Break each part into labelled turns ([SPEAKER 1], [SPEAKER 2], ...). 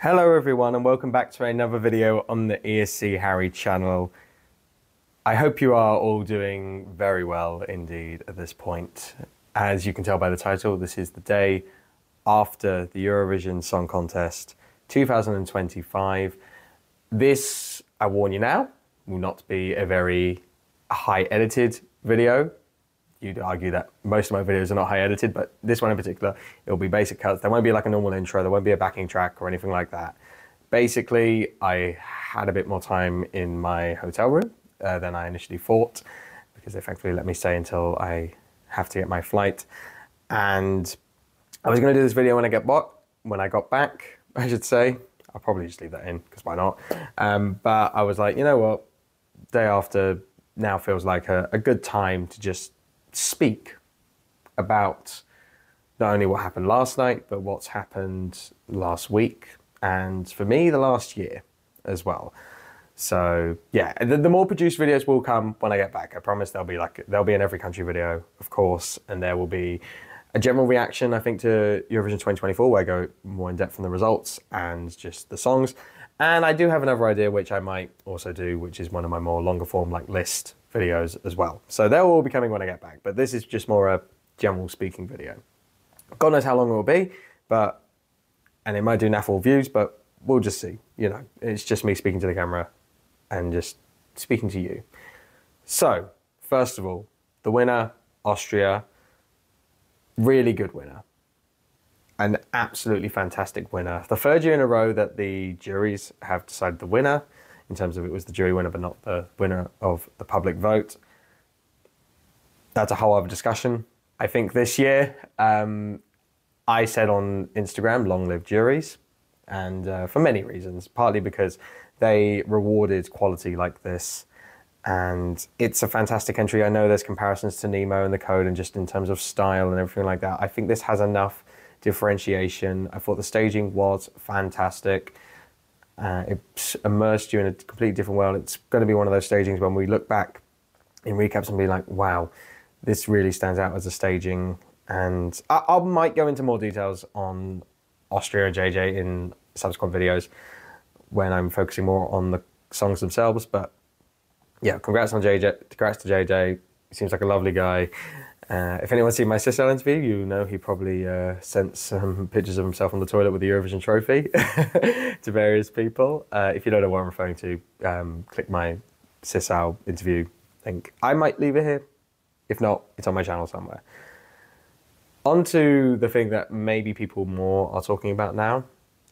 [SPEAKER 1] Hello everyone and welcome back to another video on the ESC Harry channel. I hope you are all doing very well indeed at this point. As you can tell by the title, this is the day after the Eurovision Song Contest 2025. This, I warn you now, will not be a very high edited video. You'd argue that most of my videos are not high edited, but this one in particular, it'll be basic cuts. There won't be like a normal intro, there won't be a backing track or anything like that. Basically, I had a bit more time in my hotel room than I initially thought, because they thankfully let me stay until I have to get my flight. And I was gonna do this video when I got back, I should say. I'll probably just leave that in, because why not? But I was like, you know what? Day after now feels like a good time to just speak about not only what happened last night, but what's happened last week, and for me, the last year as well. So yeah, the more produced videos will come when I get back. I promise they'll be in every country video, of course, and there will be a general reaction, I think, to Eurovision 2024, where I go more in depth on the results and just the songs. And I do have another idea, which I might also do, which is one of my more longer form like list videos as well. So they'll all be coming when I get back, but this is just more a general speaking video. God knows how long it will be, and it might do naff all views, but we'll just see. You know, it's just me speaking to the camera and just speaking to you. So, first of all, the winner, Austria, really good winner. An absolutely fantastic winner. The third year in a row that the juries have decided the winner, in terms of it was the jury winner, but not the winner of the public vote. That's a whole other discussion. I think this year, I said on Instagram, long live juries, and for many reasons, partly because they rewarded quality like this, and it's a fantastic entry. I know there's comparisons to Nemo and The Code, and just in terms of style and everything like that, I think this has enough differentiation. I thought the staging was fantastic. It immersed you in a completely different world. It's going to be one of those stagings when we look back in recaps and be like, wow, this really stands out as a staging. And I might go into more details on Austria and JJ in subsequent videos when I'm focusing more on the songs themselves. But yeah, congrats on JJ. Congrats to JJ. He seems like a lovely guy. If anyone's seen my Sissel interview, you know he probably sent some pictures of himself on the toilet with the Eurovision trophy to various people. If you don't know what I'm referring to, click my Sissel interview link. I might leave it here. If not, it's on my channel somewhere. On to the thing that maybe people more are talking about now,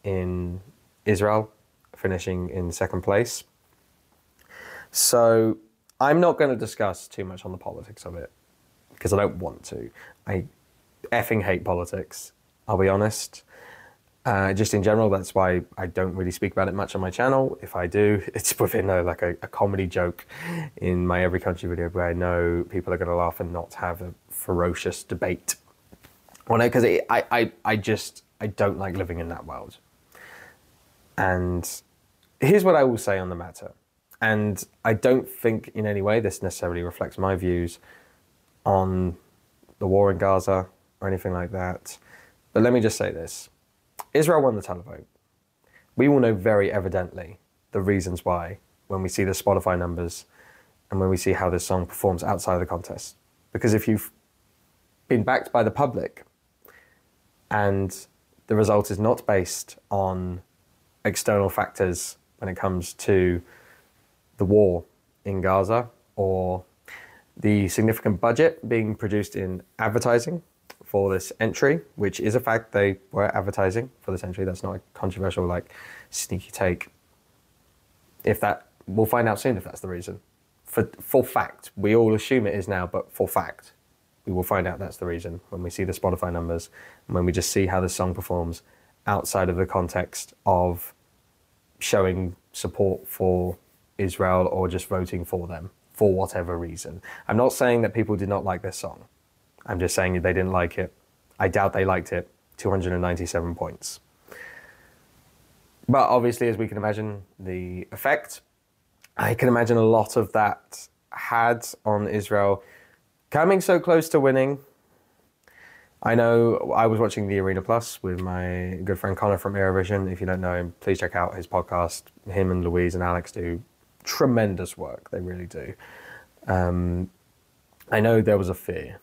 [SPEAKER 1] in Israel finishing in second place. So I'm not going to discuss too much on the politics of it, because I don't want to. I effing hate politics, I'll be honest. Just in general, that's why I don't really speak about it much on my channel. If I do, it's within a comedy joke in my every country video where I know people are going to laugh and not have a ferocious debate on it, because I don't like living in that world. And here's what I will say on the matter. And I don't think in any way this necessarily reflects my views on the war in Gaza or anything like that. But let me just say this. Israel won the televote. We will know very evidently the reasons why when we see the Spotify numbers and when we see how this song performs outside of the contest. Because if you've been backed by the public and the result is not based on external factors when it comes to the war in Gaza or the significant budget being produced in advertising for this entry, which is a fact, they were advertising for this entry. That's not a controversial, sneaky take. We'll find out soon if that's the reason. For fact, we all assume it is now, but for fact, we will find out that's the reason when we see the Spotify numbers and when we just see how the song performs outside of the context of showing support for Israel or just voting for them for whatever reason. I'm not saying that people did not like this song. I'm just saying they didn't like it. I doubt they liked it. 297 points. But obviously, as we can imagine, the effect, I can imagine a lot of that had on Israel coming so close to winning. I know I was watching the Arena Plus with my good friend Connor from Eurovision. If you don't know him, please check out his podcast. Him and Louise and Alex do tremendous work. They really do. I know there was a fear.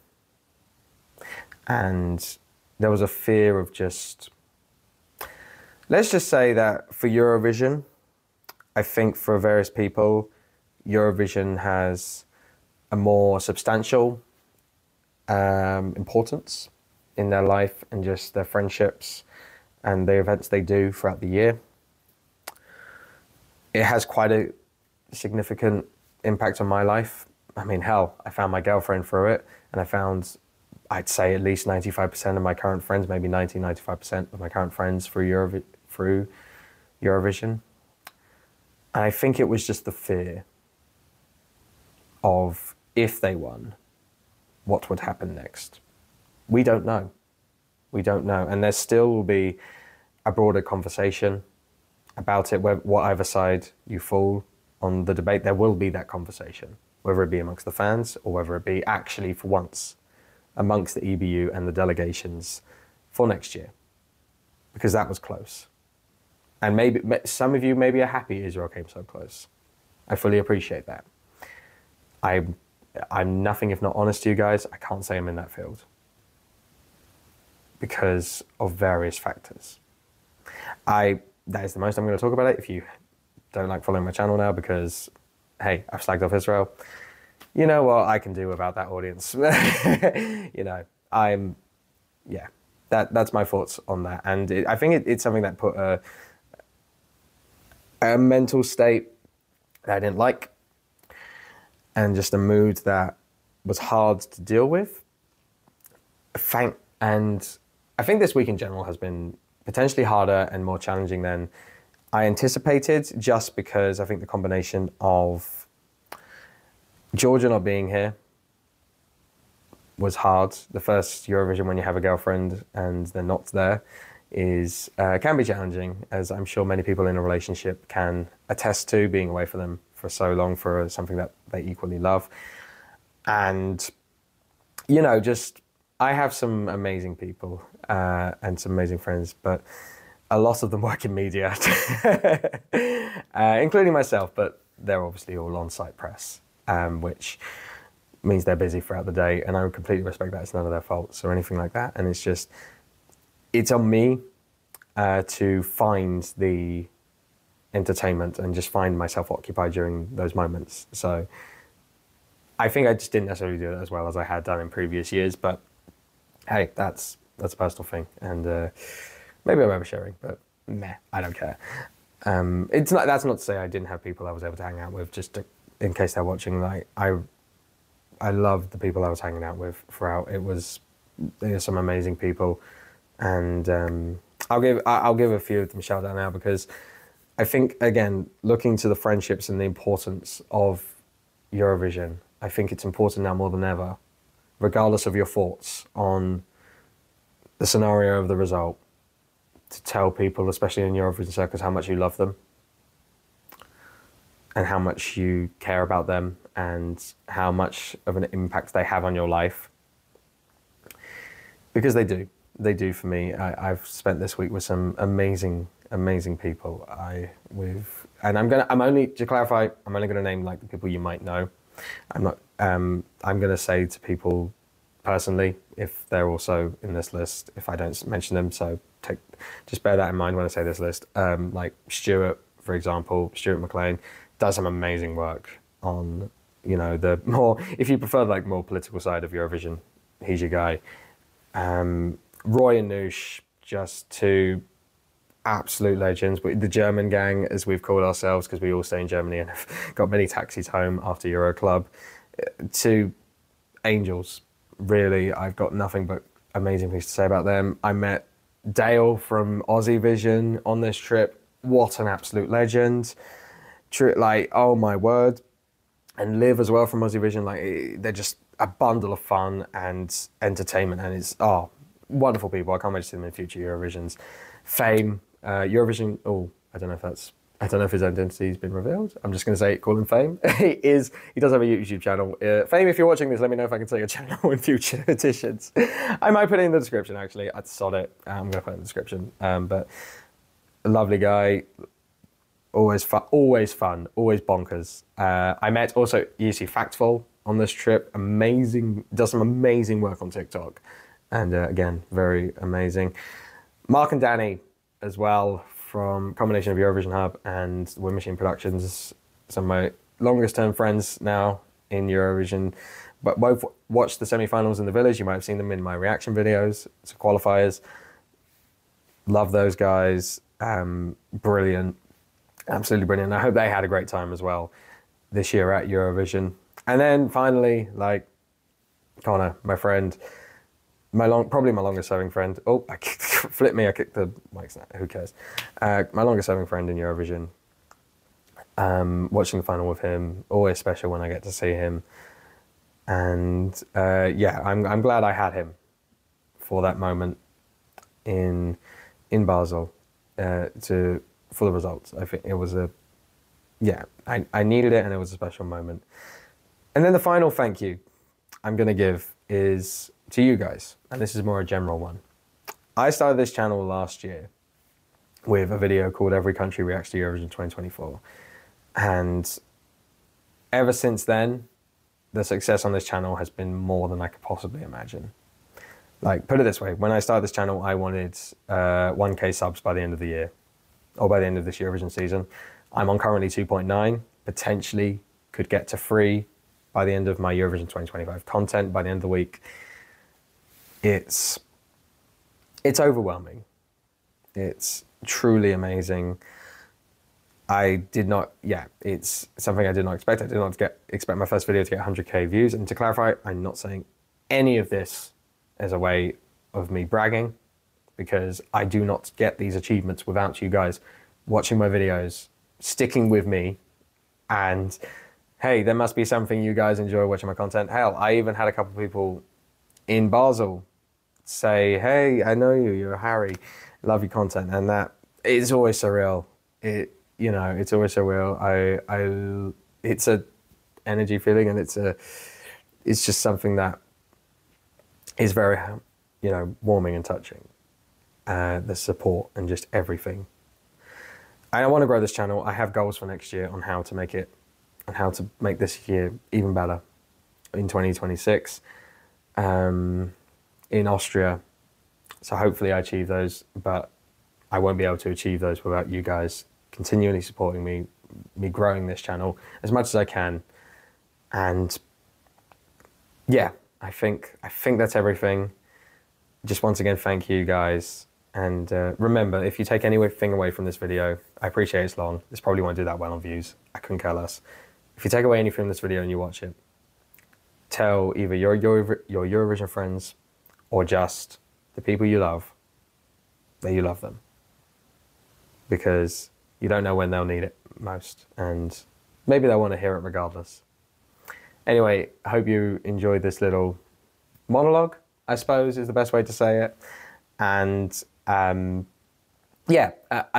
[SPEAKER 1] And there was a fear of just... Let's just say that for Eurovision, I think for various people, Eurovision has a more substantial importance in their life and just their friendships and the events they do throughout the year. It has quite a significant impact on my life. I mean, hell, I found my girlfriend through it, and I found, I'd say, at least 95% of my current friends, maybe 95% of my current friends through Eurovision. And I think it was just the fear of, if they won, what would happen next? We don't know. We don't know. And there still will be a broader conversation about it, whatever side you fall on the debate, there will be that conversation, whether it be amongst the fans or whether it be actually for once amongst the EBU and the delegations for next year, because that was close. And maybe some of you maybe are happy Israel came so close. I fully appreciate that. I'm nothing if not honest to you guys. I can't say I'm in that field because of various factors. That is the most I'm going to talk about it. If you don't like following my channel now because, hey, I've slagged off Israel, you know what I can do about that audience. You know, that's my thoughts on that. And I think it's something that put a mental state that I didn't like, and just a mood that was hard to deal with. And I think this week in general has been potentially harder and more challenging than I anticipated, just because I think the combination of Georgia not being here was hard. The first Eurovision when you have a girlfriend and they're not there can be challenging, as I'm sure many people in a relationship can attest to, being away from them for so long for something that they equally love. And, you know, I have some amazing people and some amazing friends, but a lot of them work in media, including myself, but they're obviously all on-site press, which means they're busy throughout the day, and I would completely respect that. It's none of their faults or anything like that. And it's on me to find the entertainment and just find myself occupied during those moments. So I think I just didn't necessarily do it as well as I had done in previous years, but hey, that's a personal thing, and maybe I'm oversharing, but meh, I don't care. That's not to say I didn't have people I was able to hang out with, in case they're watching. Like I loved the people I was hanging out with throughout. There's some amazing people, and I'll give a few of them a shout out now, because I think, again, looking to the friendships and the importance of Eurovision, I think it's important now more than ever, regardless of your thoughts on the scenario of the result, to tell people, especially in Eurovision circles, how much you love them and how much you care about them and how much of an impact they have on your life. Because they do. They do for me. I've spent this week with some amazing people. To clarify, I'm only gonna name like the people you might know. I'm gonna say to people personally if they're also in this list, if I don't mention them, so just bear that in mind when I say this list. Like Stuart, for example, Stuart McLean does some amazing work on, you know, the more, if you prefer like more political side of Eurovision, he's your guy. Roy and Noosh, just two absolute legends. The German gang, as we've called ourselves, because we all stay in Germany and have got many taxis home after Euro Club. Two angels, really. I've got nothing but amazing things to say about them. I met Dale from Aussie Vision on this trip. What an absolute legend. Like, oh my word. And Liv as well from Aussie Vision. Like, they're just a bundle of fun and entertainment, and it's wonderful people. I can't wait to see them in future Eurovisions. Fame, Eurovision, I don't know if that's I don't know if his identity's been revealed. I'm just going to say call him Fame. He does have a YouTube channel. Fame, if you're watching this, let me know if I can say your channel in future editions. I might put it in the description, actually. I'd sod it. I'm going to put it in the description. But a lovely guy. Always fun, always bonkers. I met also, you see, Factful on this trip. Amazing, does some amazing work on TikTok. And again, very amazing. Mark and Danny as well, from combination of Eurovision Hub and Wind Machine Productions. Some of my longest term friends now in Eurovision. But both watched the semi-finals in the Village. You might have seen them in my reaction videos to qualifiers. Love those guys. Brilliant. Absolutely brilliant. I hope they had a great time as well this year at Eurovision. And then finally, like Connor, my friend, probably my longest serving friend. Oh, I kicked the mic snap. Who cares? My longest serving friend in Eurovision. Watching the final with him, always special when I get to see him. And yeah, I'm glad I had him for that moment in Basel for the results. I think it was I needed it, and it was a special moment. And then the final thank you I'm going to give is to you guys, and this is more a general one. I started this channel last year with a video called Every Country Reacts to Eurovision 2024, and ever since then, the success on this channel has been more than I could possibly imagine. Like, put it this way, when I started this channel, I wanted 1K subs by the end of the year, or by the end of this Eurovision season. I'm on currently 2.9, potentially could get to 3 by the end of my Eurovision 2025 content, by the end of the week. It's overwhelming. It's truly amazing. It's something I did not expect. I did not expect my first video to get 100K views. And to clarify, I'm not saying any of this as a way of me bragging, because I do not get these achievements without you guys watching my videos, sticking with me, and hey, there must be something you guys enjoy watching my content. Hell, I even had a couple of people in Basel say, hey, I know you, you're Harry, love your content, and that is always surreal. It's always surreal. It's a energy feeling, and it's just something that is very, warming and touching. The support and just everything. I want to grow this channel. I have goals for next year on how to make it, and how to make this year even better in 2026 in Austria. So hopefully I achieve those, but I won't be able to achieve those without you guys continually supporting me growing this channel as much as I can. And yeah, I think that's everything. Just once again, thank you guys. And remember, if you take anything away from this video, I appreciate it's long. This probably won't do that well on views. I couldn't care less. If you take away anything from this video and you watch it, tell either your Eurovision friends or just the people you love that you love them. Because you don't know when they'll need it most. And maybe they'll want to hear it regardless. Anyway, I hope you enjoyed this little monologue, I suppose is the best way to say it. And as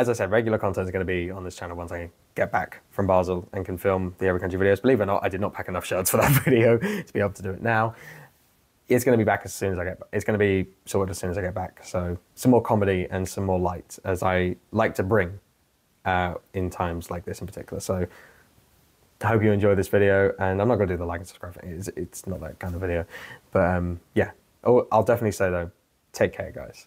[SPEAKER 1] I said, regular content is going to be on this channel once I get back from Basel and can film the Every Country videos. Believe it or not, I did not pack enough shirts for that video to be able to do it now. It's going to be back as soon as I get back. It's going to be sorted as soon as I get back. So some more comedy and some more light, as I like to bring in times like this in particular. So I hope you enjoyed this video, and I'm not going to do the like and subscribe thing. It's not that kind of video. But yeah, I'll definitely say though, take care, guys.